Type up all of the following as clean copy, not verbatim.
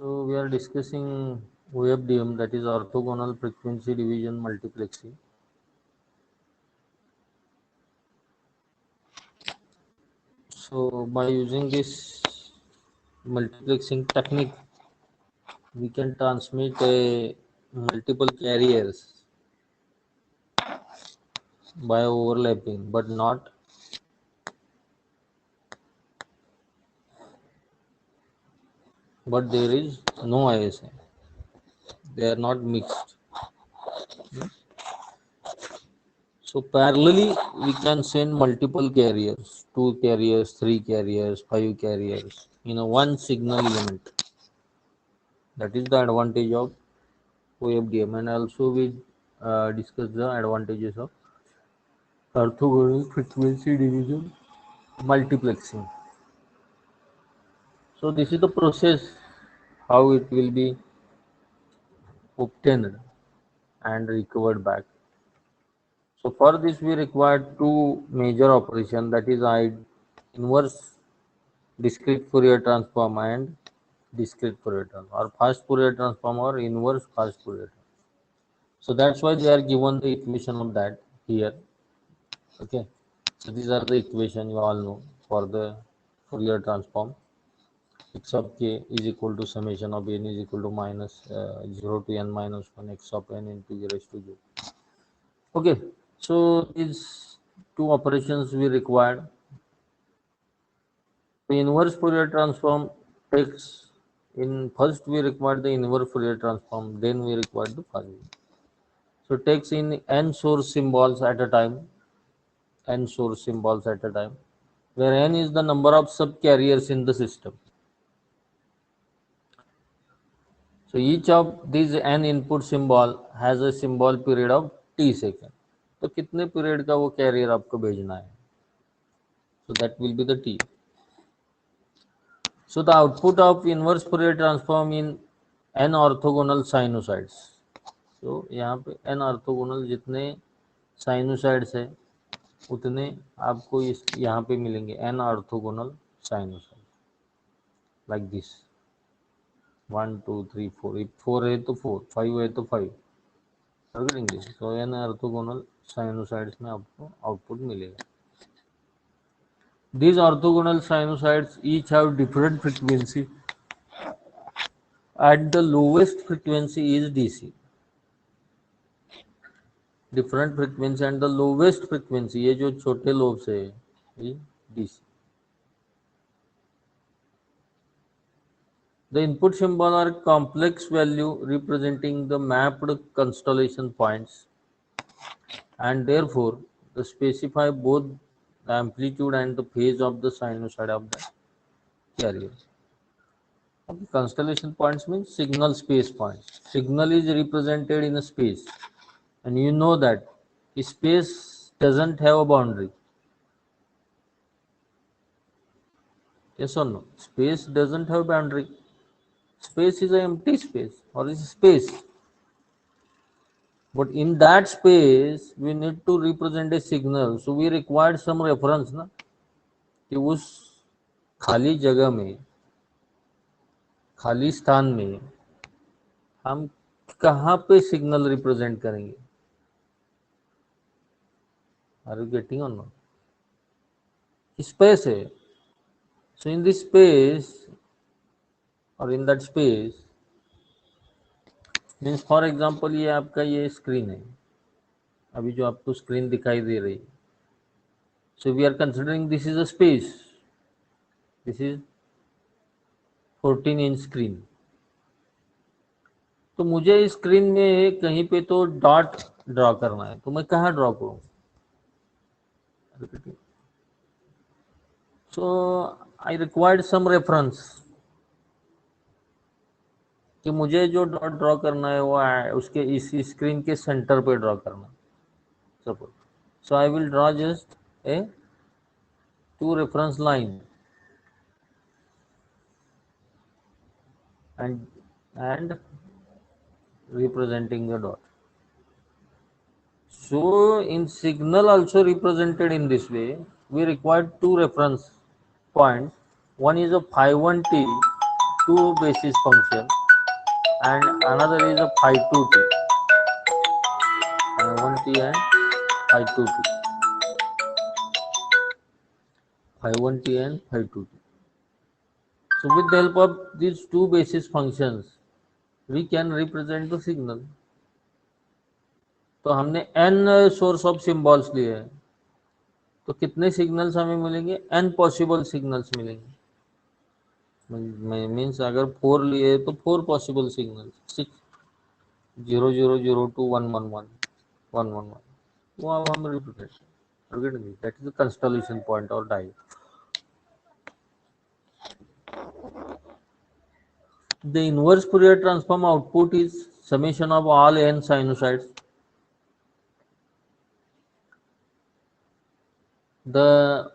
So we are discussing OFDM, that is orthogonal frequency division multiplexing. So by using this multiplexing technique, we can transmit multiple carriers by overlapping, but there is no ISM. They are not mixed. So parallelly, we can send multiple carriers, 2 carriers, 3 carriers, 5 carriers, one signal element. That is the advantage of OFDM, and also we discuss the advantages of orthogonal frequency division multiplexing. So this is the process how it will be obtained and recovered back. So for this we require two major operations, that is inverse discrete Fourier transform and discrete Fourier transform, or fast Fourier transform or inverse fast Fourier transform. So that's why they are given the equation of that here. Okay, so these are the equation you all know for the Fourier transform. X of k is equal to summation of n is equal to minus 0 to n minus 1 x of n into e raised to j. Okay, so these two operations we required. The inverse Fourier transform takes, in first we require the inverse Fourier transform, then we require the fast. So takes in n source symbols at a time, where n is the number of subcarriers in the system. So each of these n input symbol has a symbol period of t second. तो कितने period का वो career आपको भेजना है? So that will be the t. So the output of inverse Fourier transform in n orthogonal sinusoids. So यहाँ पे n orthogonal जितने sinusoids है उतने आपको इस यहाँ पे मिलेंगे n orthogonal sinusoids like this 1 2 3 4. if 4 है तो 4, 5 है तो 5. So n orthogonal sinusoids में आपको आउटपुट मिलेगा. These orthogonal sinusoids each have different frequency. At the lowest frequency is DC. Different frequency and the lowest frequency, ये जो छोटे लोब से है, ये DC. The input symbol are complex value representing the mapped constellation points, and therefore they specify both the amplitude and the phase of the sinusoid of the carrier. Okay, constellation points means signal space points. Signal is represented in a space, and you know that space doesn't have a boundary. Yes or no? Space doesn't have boundary. Space is an empty space or is space. But in that space, we need to represent a signal. So we required some reference ना कि उस खाली जगह में, खाली स्थान में हम कहाँ पे सिग्नल रिप्रेजेंट करेंगे? Are you getting or not? Space है. So in this space or in that space means for example ये आपका ये स्क्रीन है, अभी जो आपको स्क्रीन दिखाई दे रही है. So we are considering this is a space. This is 14-inch screen. तो मुझे इस स्क्रीन में कहीं पे तो डॉट ड्रॉ करना है, तो मैं कहाँ ड्रॉ करूँ? सो आई रिक्वायर्ड सम रेफरेंस कि मुझे जो डॉट ड्रॉ करना है वो उसके इस स्क्रीन के सेंटर पे ड्रॉ करना. Suppose so I will draw just a 2 reference line and representing the dot. So in signal also represented in this way, we require 2 reference points. One is a phi 1t two basis function and another is a phi 2t, phi 1t and phi 2t, phi 1t and phi 2t. So with the help of these two basis functions we can represent the signal. तो हमने n source of symbols लिए हैं, तो कितने signals हमें मिलेंगे? n possible signals मिलेंगे। Means अगर 4 लिए तो 4 पॉसिबल सिग्नल्स, 6 0 0 0 2 1 1 1 1 1 1, वो अब हम represent, that is the constellation point और die. The inverse Fourier transform output is summation of all n sinusoids. The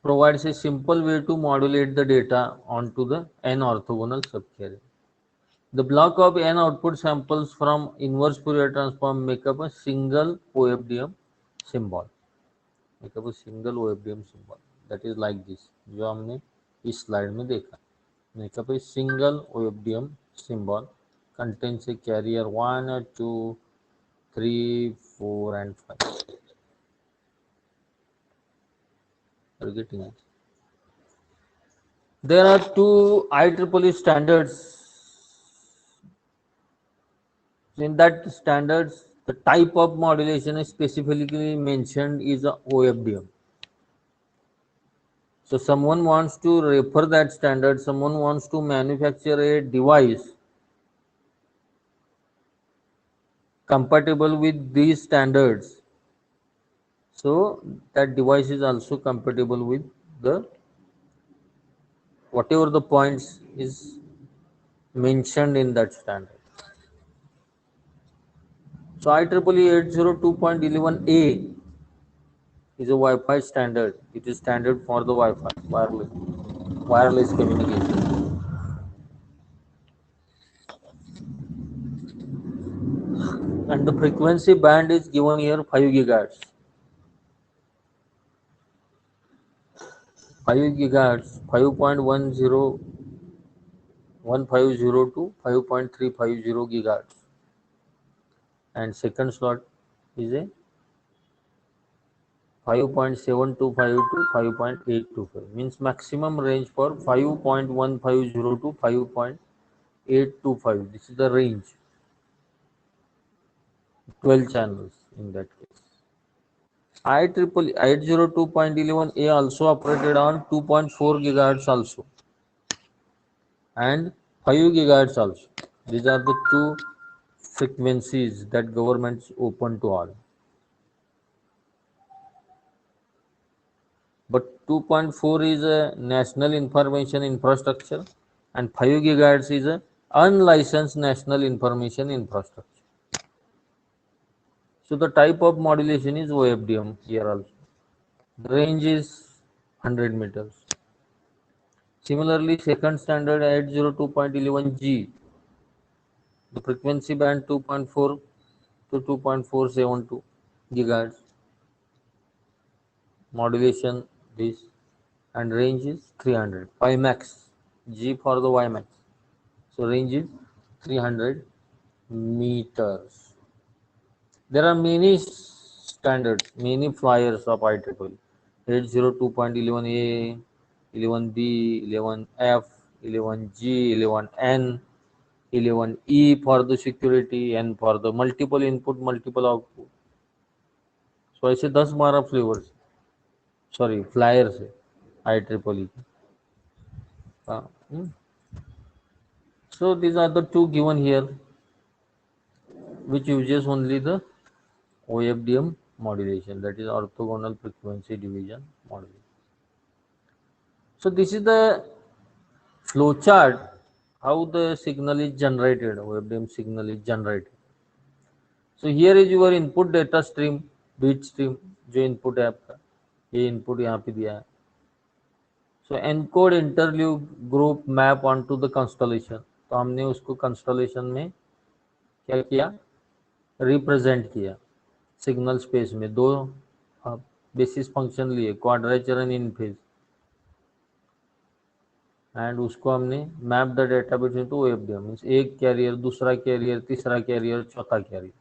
provides a simple way to modulate the data onto the n orthogonal subcarrier. The block of n output samples from inverse Fourier transform make up a single OFDM symbol. Make up a single OFDM symbol that is like this, जो हमने इस slide में देखा। Make up a single OFDM symbol contains a carrier 1 or 2 3 4 and 5. Are you getting it? There are two IEEE standards. In that standards, the type of modulation is specifically mentioned is a OFDM. So someone wants to refer that standard, someone wants to manufacture a device compatible with these standards. So that device is also compatible with the whatever the points is mentioned in that standard. So IEEE 802.11a is a Wi-Fi standard. It is standard for the Wi-Fi, wireless communication. And the frequency band is given here 5 gigahertz. 5 gigahertz, 5.10 1502 to 5.350 gigahertz, and second slot is a 5.7252 to 5.825, means maximum range for 5.150 to 5.825. This is the range, 12 channels in that case. IEEE 802.11a also operated on 2.4 gigahertz also and 5 gigahertz also. These are the two frequencies that governments open to all. But 2.4 is a national information infrastructure and 5 gigahertz is a unlicensed national information infrastructure. So the type of modulation is OFDM here also. The range is 100 meters. Similarly, second standard 802.11g, the frequency band 2.4 to 2.472 gigahertz, modulation this, and range is 300. Pi max, G for the Y max. So range is 300 meters. There are many standards, many flyers of IEEE. 802.11a, 11b, 11f, 11g, 11n, 11e for the security, n for the multiple input, multiple output. So ऐसे 10-12 flavours, sorry flyers है IEEE की. So these are the two given here, which uses only the OFDM modulation, that is orthogonal frequency division modulation. So this is the flow chart how the signal is generated, OFDM signal is generated. So here is your input data stream, bit stream, जो input है आपका, ये input यहाँ पे दिया है. So encode interleave group map onto the constellation. तो हमने उसको constellation में क्या किया, रिप्रेजेंट किया सिग्नल स्पेस में. दो बेसिस फंक्शन लिए, quadrature and in phase. And उसको हमने map the data between two OFDM, means एक कैरियर, दूसरा कैरियर, तीसरा कैरियर, चौथा कैरियर,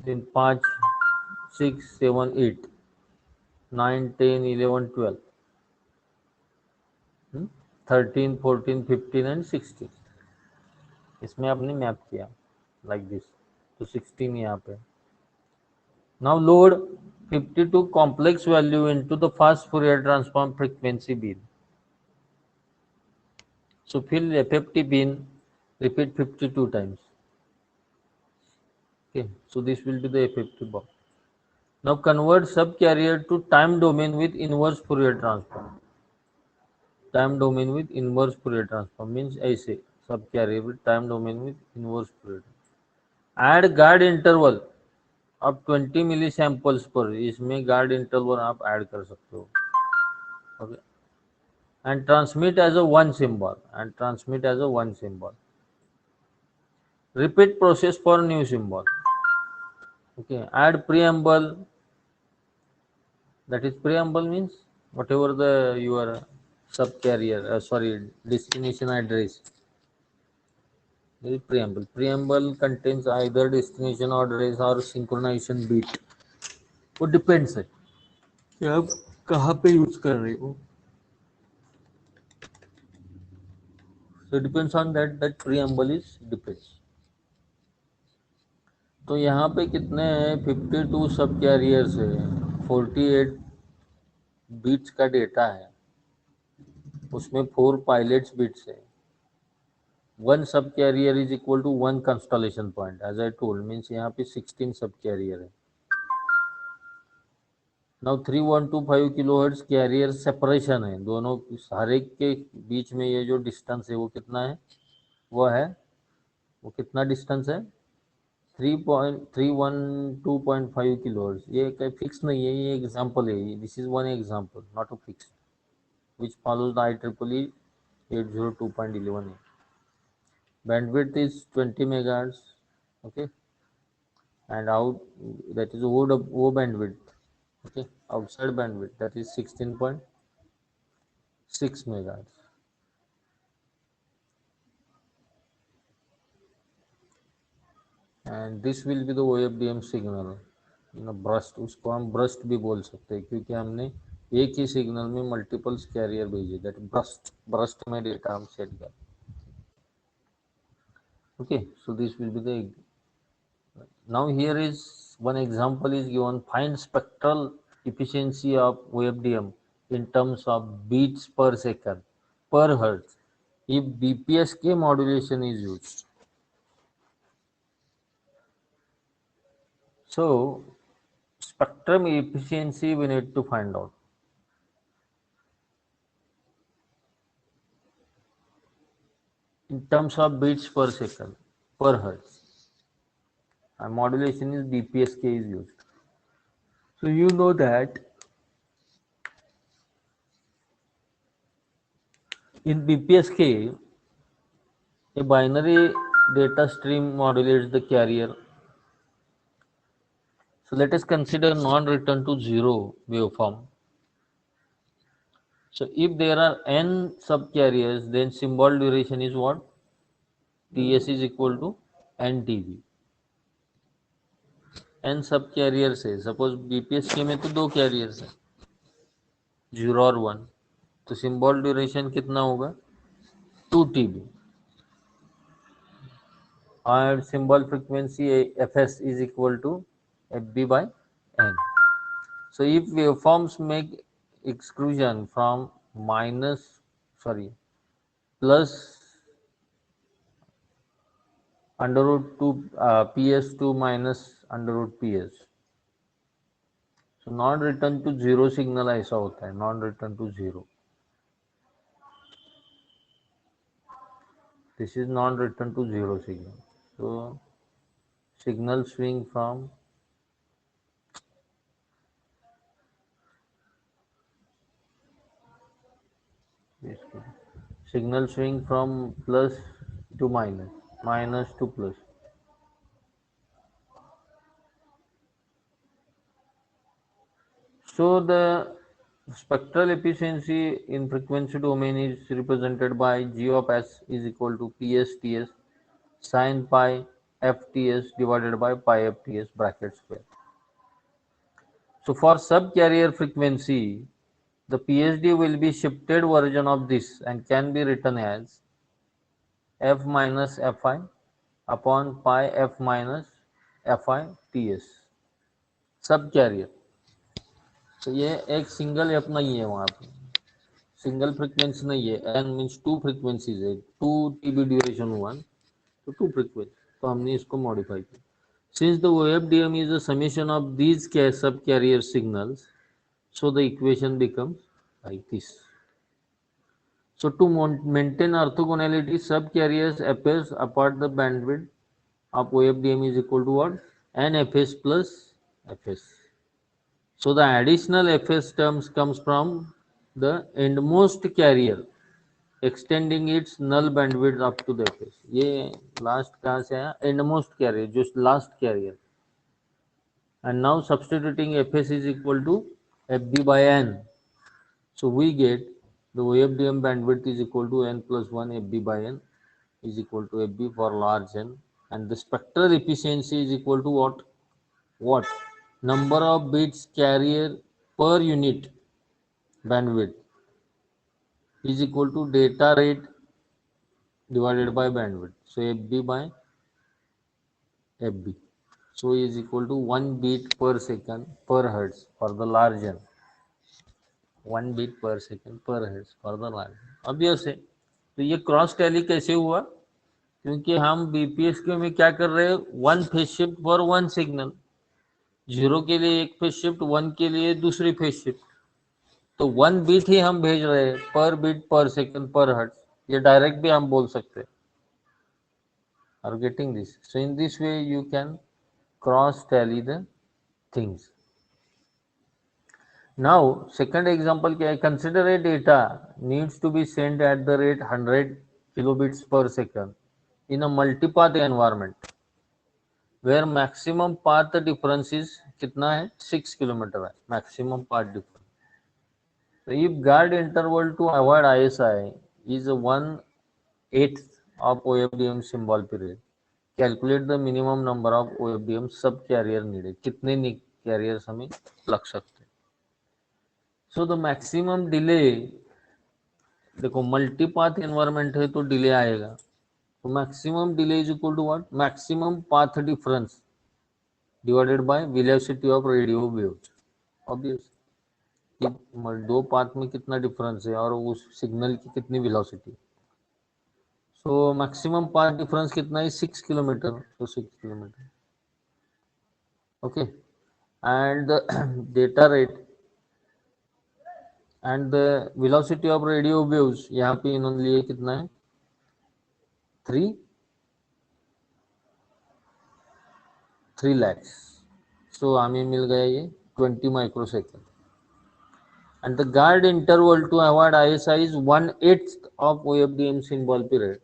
देन 5, 6, 7, 8, 9, 10, 11, 12, 13, 14, 15 एंड 16, इसमें आपने मैप किया लाइक दिस, तो 16 यहाँ पे. Now load 52 complex value into the fast Fourier transform frequency bin. So fill FFT bin, repeat 52 times. Okay, so this will be the FFT box. Now convert subcarrier to time domain with inverse Fourier transform. Time domain with inverse Fourier transform means ऐसे subcarrier with time domain with inverse Fourier. Add guard interval अब 20 मिली samples पर, इसमें guard interval आप add कर सकते हो. Okay, and transmit as a one symbol, and transmit as a one symbol. Repeat process for new symbol. Okay, add preamble, that is preamble means whatever the your subcarrier, sorry, destination address. This is preamble. Preamble contains either destination address or synchronization bit. वो depends है कि आप कहाँ पे use कर रहे हो. So it depends on that preamble is depends. तो यहाँ पे कितने हैं, 52 सब कैरियर्स है, 48 बिट्स का डेटा है, उसमें 4 पायलट्स बिट्स है. One subcarrier is equal to one constellation point as I told, means यहाँ पे 16 सब कैरियर है. नाउ 3125 किलोहर्ट्ज कैरियर सेपरेशन है, दोनों हर एक के बीच में ये जो डिस्टेंस है वो कितना है, वो है, वो कितना डिस्टेंस है, 3.312.5 किलोहर्ट्ज. ये फिक्स नहीं है, ये एग्जांपल है, this is one example not a fix, which follows the IEEE 802.11a. Bandwidth is 20 megahertz, okay, and out that is O bandwidth, okay, outside bandwidth that is 16.6 megahertz. And this will be the OFDM signal in a burst, उसको हम burst भी बोल सकते हैं क्योंकि हमने एक ही signal में मल्टीपल्स कैरियर भेजे, दैट burst में डेटा हम सेट कर. Okay, so this will be the. Now here is one example is given. Find spectral efficiency of OFDM in terms of beats per second per hertz if BPSK modulation is used. So spectrum efficiency we need to find out. In terms of beats per second per hertz, and modulation is BPSK is used. So you know that in BPSK, a binary data stream modulates the carrier. So let us consider non-return to zero waveform. So if there are n subcarriers, then symbol duration is what? Ts is equal to NTV. n subcarriers है, suppose BPSK में तो दो carriers है, 0 और 1, तो symbol duration कितना होगा, 2 TB, और symbol frequency Fs is equal to FB by N. So if waveforms make exclusion from plus under root 2 PS to minus under root PS, so non return to zero signal ऐसा होता है, non return to zero. This is non return to zero signal. So signal swing from plus to minus, minus to plus. So the Spectral efficiency in frequency domain is represented by G of S is equal to PSTS sin pi FTS divided by pi FTS bracket square. So for subcarrier frequency, the PSD will be shifted version of this and can be written as F minus Fi upon pi F minus Fi TS subcarrier. तो ये एक single F नहीं है, वहाँ पे single frequency नहीं है, N means two frequencies है, टू टीबी ड्यूरेशन हुआ तो टू फ्रीक्वेंसी, तो हमने इसको मॉडिफाई किया. Since the OFDM is a summation of these subcarrier signals, so the equation becomes like this. So to maintain orthogonality, subcarriers Fs apart the bandwidth of OFDM is equal to what? NFS plus Fs. So the additional Fs terms comes from the endmost carrier extending its null bandwidth up to the Fs. ये last कहाँ से आया? Endmost carrier, जो last carrier. And now substituting Fs is equal to Fb by n. So we get the OFDM bandwidth is equal to n plus 1 Fb by n is equal to Fb for large n, and the spectral efficiency is equal to what? What? Number of bits carrier per unit bandwidth is equal to data rate divided by bandwidth. So Fb by Fb. So is equal to 1 bit per second per hertz for the large n. 1 bit per second per hertz for the large. Obvious है. तो ये cross tally कैसे हुआ? क्योंकि हम बीपीएसक्यू में क्या कर रहे हैं, one phase shift for one signal, 0 के लिए एक फेज शिफ्ट, 1 के लिए दूसरी फेज शिफ्ट, तो 1 बिट ही हम भेज रहे हैं पर बिट पर सेकंड पर हर्ट्ज. ये डायरेक्ट भी हम बोल सकते हैं. Are getting this? So in this way you can cross tally the things. Now, second example, consider a data needs to be sent at the rate 100 kilobits per second in a multipath environment where maximum path difference is कितना है? 6 kilometre है maximum path difference. So if guard interval to avoid ISI is 1/8 of OFDM symbol period, calculate the minimum number of OFDM sub carrier needed. कितने carriers हमें लग सकते हैं? So the maximum delay, देखो मल्टीपाथ environment है तो delay आएगा, तो maximum delay is equal to what? Maximum path difference divided by velocity of radio waves. Obvious कि दो पाथ में कितना डिफरेंस है और उस सिग्नल की कितनी velocity. So maximum path difference कितना है? 6 किलोमीटर. तो 6 kilometre. Okay. And data rate and the velocity of radio waves यहाँ पे इन्होंने लिए कितना है? 3 lakhs. सो हमें मिल गया ये 20 microsecond. And the guard interval to avoid ISI is 1/8 of OFDM symbol period.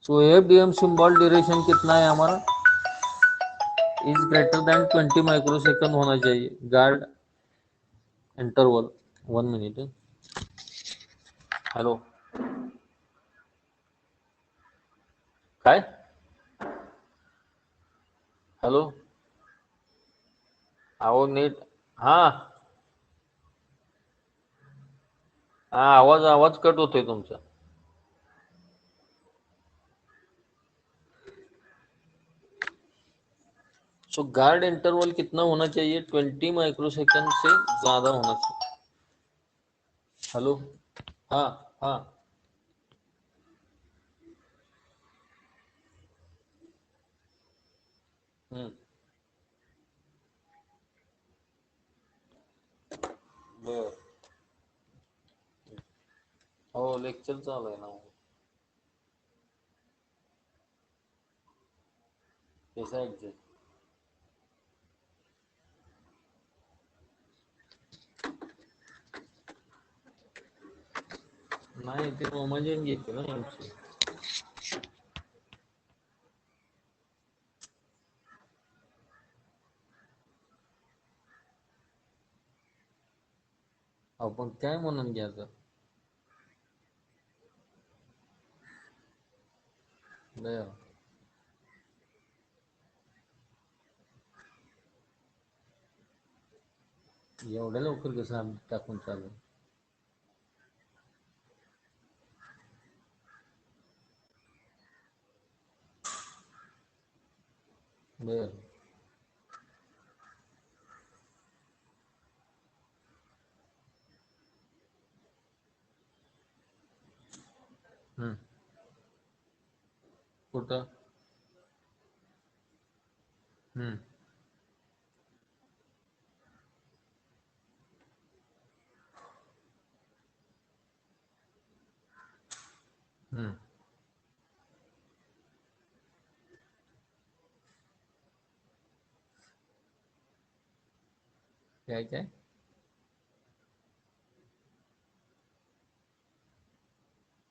So OFDM symbol duration कितना है हमारा? इज ग्रेटर देन 20 माइक्रोसेकंड होना चाहिए गार्ड इंटरवल. 1 मिनट. हेलो काय? हॅलो. अहो नीट. हा हा आवाज आवाज कट होतोय तुमचा. सो गार्ड इंटरवल कितना होना चाहिए? 20 माइक्रोसेकंड से ज्यादा होना चाहिए. हेलो. हाँ हाँ. बर. हो लेक्चर चालू आहे ना. कैसा ऍडजस्ट? नाही ते रोमांजन घेते ना आमची. आपण काय म्हणून घ्यायचं? बरं. एवढ्या लवकर कसं आम्ही टाकून चालू? बर. कुठं? हम्म. हम्म. काय काय?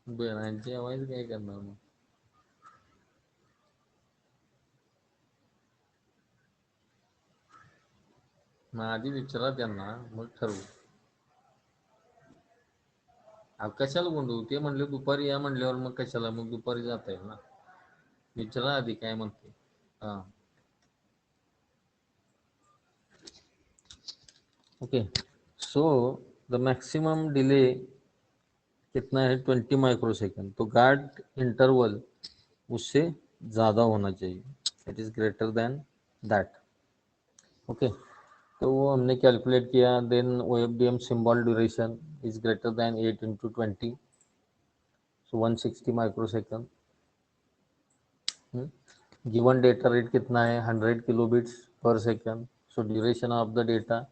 बरं, आणि जेवायचं काय करणार मग? मग आधी विचारा त्यांना, मग ठरवू. कशाला बोलू? ते म्हणले दुपारी या म्हणल्यावर मग कशाला? मग दुपारी जाता येईल ना. विचारा आधी काय म्हणते. हा. Okay. So the maximum delay कितना है? 20 माइक्रोसेकंड. तो गार्ड इंटरवल उससे ज़्यादा होना चाहिए. It is greater than that. Okay. तो वो हमने कैलकुलेट किया. Then O F D M symbol duration is greater than 8 × 20, so 160 microsecond. Given data rate कितना है? 100 kilobits per second. So duration of the data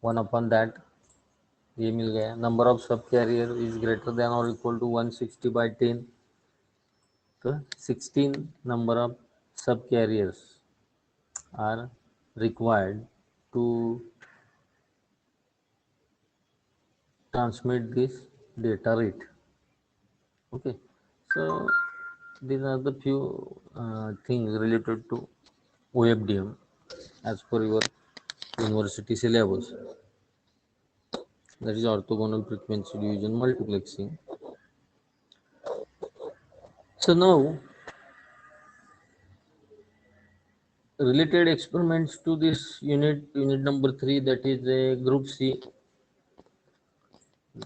1/that, ये मिल गया. Number of subcarrier is greater than और equal to 160/10. तो 16 number of sub carriers are required to transmit this data rate. Okay, so these are the few things related to OFDM as per your university syllabus. That is orthogonal frequency division multiplexing. So now related experiments to this unit number 3, that is a group C,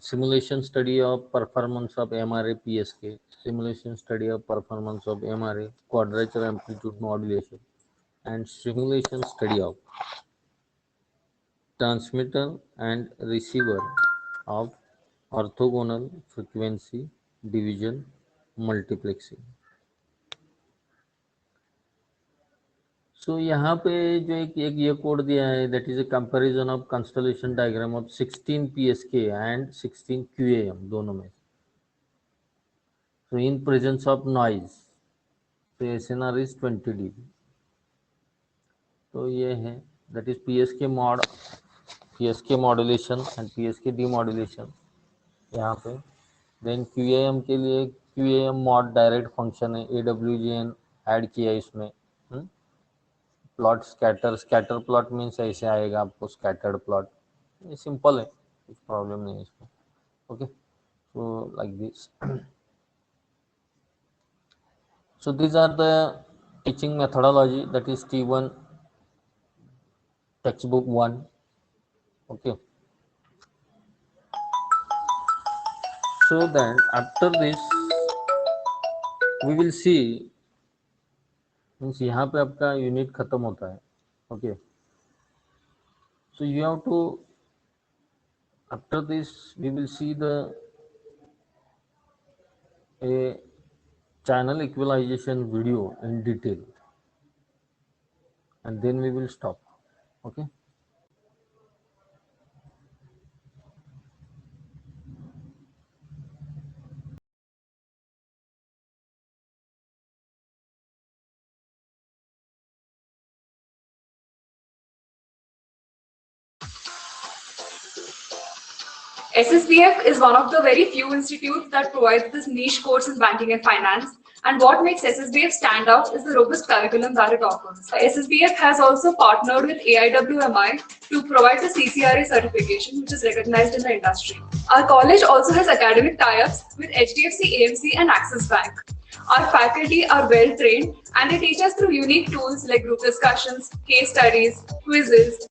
simulation study of performance of MRA PSK, simulation study of performance of MRA quadrature amplitude modulation, and simulation study of transmitter and receiver of orthogonal frequency division multiplexing. सो यहाँ पे जो एक ये code दिया है, that is a comparison of constellation diagram of 16 PSK and 16 QAM दोनों में. So in presence of noise, so SNR is 20 dB. तो ये है, that is PSK mod, PSK modulation and PSK demodulation यहाँ पे. देन QAM के लिए QAM mod direct function है, AWGN ऐड किया इसमें. प्लॉट स्कैटर प्लॉट मीन्स ऐसे आएगा आपको, स्कैटर्ड प्लॉट. ये सिंपल है, कुछ प्रॉब्लम नहीं है इसमें. Okay, so like this. So these are the teaching methodology, that is T1 textbook 1. Okay, so then after this we will see, means यहाँ पे आपका यूनिट खत्म होता है. Okay, so you have to, after this we will see the a channel equalization video in detail, and then we will stop. Okay. SSBF is one of the very few institutes that provides this niche course in banking and finance. And what makes SSBF stand out is the robust curriculum that it offers. SSBF has also partnered with AIWMI to provide the CCRA certification, which is recognized in the industry. Our college also has academic tie-ups with HDFC, AMC, and Axis Bank. Our faculty are well trained and they teach us through unique tools like group discussions, case studies, quizzes,